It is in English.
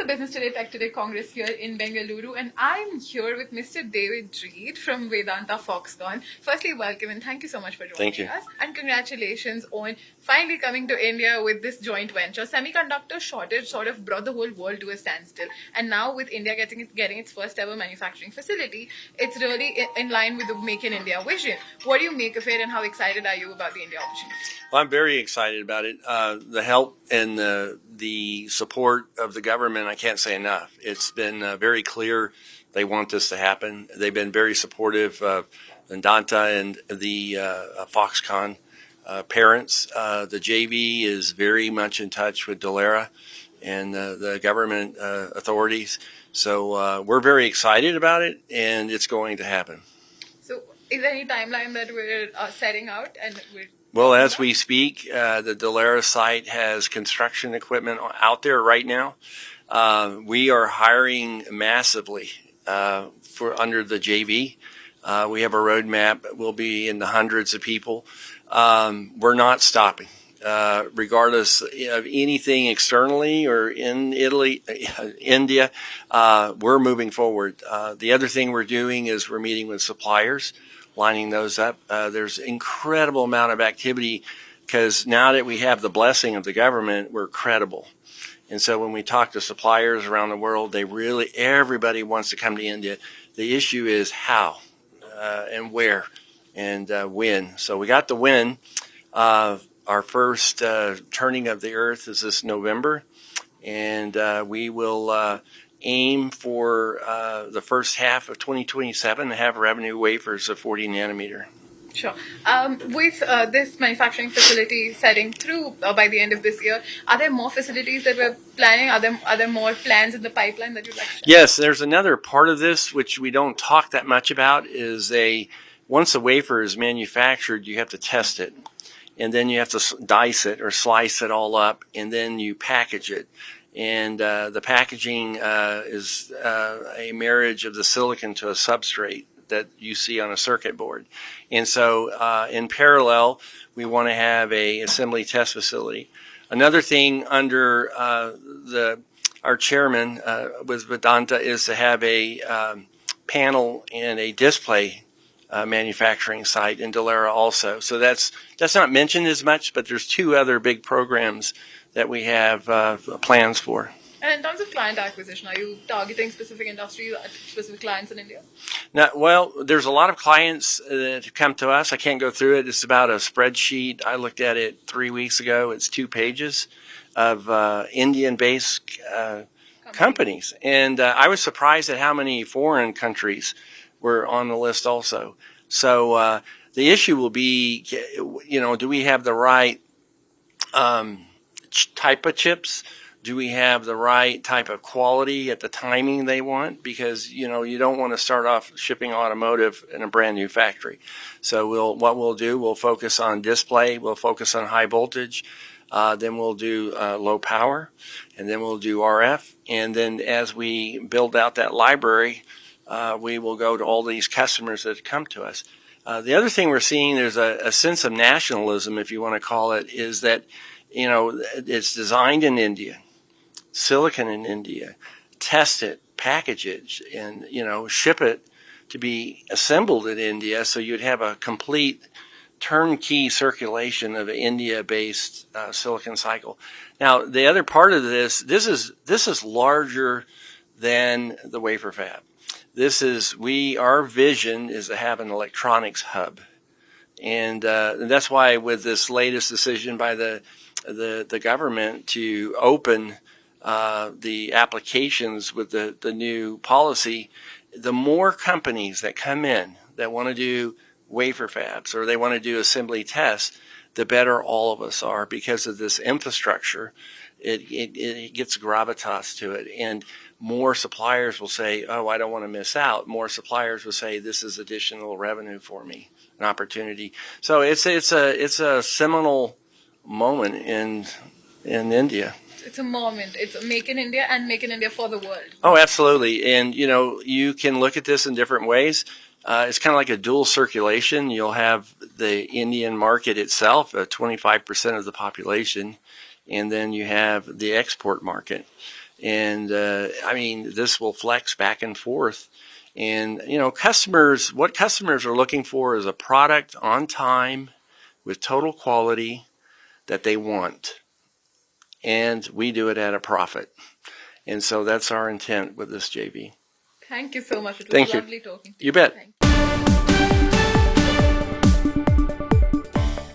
the Business Today Tech Today Congress here in Bengaluru, and I'm here with Mr. David Reed from Vedanta Foxconn. Firstly, welcome and thank you so much for joining us. And congratulations on finally coming to India with this joint venture. Semiconductor shortage sort of brought the whole world to a standstill, and now with India getting its first ever manufacturing facility, it's really in line with the Make in India vision. What do you make of it, and how excited are you about the India opportunity? Well, I'm very excited about it. The help and the support of the government, I can't say enough. It's been very clear they want this to happen. They've been very supportive of Vedanta and the Foxconn parents. The JV is very much in touch with Dholera and the government authorities. So we're very excited about it, and it's going to happen. So is there any timeline that we're setting out? Well, as we speak, the Dholera site has construction equipment out there right now. We are hiring massively for under the JV. We have a roadmap. We'll be in the hundreds of people. We're not stopping, regardless of anything externally or in India. We're moving forward. The other thing we're doing is we're meeting with suppliers, lining those up. There's incredible amount of activity because now that we have the blessing of the government, we're credible. And so when we talk to suppliers around the world, everybody wants to come to India. The issue is how and where and when. So we got the when. Our first turning of the earth is this November, and we will aim for the first half of 2027 to have revenue wafers of 40 nanometer. Sure. With this manufacturing facility setting through by the end of this year, are there more facilities that we're planning? Are there more plans in the pipeline that you'd like to share? Yes, there's another part of this which we don't talk that much about. Once a wafer is manufactured, you have to test it, and then you have to dice it or slice it all up, and then you package it. And the packaging is a marriage of the silicon to a substrate that you see on a circuit board. And so in parallel, we want to have a assembly test facility. Another thing under our chairman with Vedanta is to have a panel and a display manufacturing site in Dholera also. So that's not mentioned as much, but there's two other big programs that we have plans for. And in terms of client acquisition, are you targeting specific industries, specific clients in India? Now, well, there's a lot of clients that come to us. I can't go through it. It's about a spreadsheet. I looked at it 3 weeks ago. It's 2 pages of Indian-based companies. And I was surprised at how many foreign countries were on the list also. So the issue will be, do we have the right type of chips? Do we have the right type of quality at the timing they want? Because, you don't want to start off shipping automotive in a brand new factory. So we'll focus on display. We'll focus on high voltage. Then we'll do low power, and then we'll do RF. And then as we build out that library, we will go to all these customers that come to us. The other thing we're seeing, there's a sense of nationalism, if you want to call it, is that, it's designed in India, silicon in India, test it, package it, and, ship it to be assembled in India. So you'd have a complete turnkey circulation of an India-based silicon cycle. Now, the other part of this is larger than the wafer fab. Our vision is to have an electronics hub. And that's why with this latest decision by the government to open the applications with the new policy, the more companies that come in that want to do wafer fabs or they want to do assembly tests, the better all of us are because of this infrastructure. It gets gravitas to it, and more suppliers will say, "Oh, I don't want to miss out." More suppliers will say, "This is additional revenue for me, an opportunity." So it's a seminal moment in India. It's a moment. It's Make in India and Make in India for the world. Oh, absolutely. And, you can look at this in different ways. It's kind of like a dual circulation. You'll have the Indian market itself, 25% of the population, and then you have the export market. And I mean, this will flex back and forth. And, you know, what customers are looking for is a product on time with total quality that they want. And we do it at a profit. And so that's our intent with this JV. Thank you so much. It was Thank you. lovely talking to you. You bet. Thank you.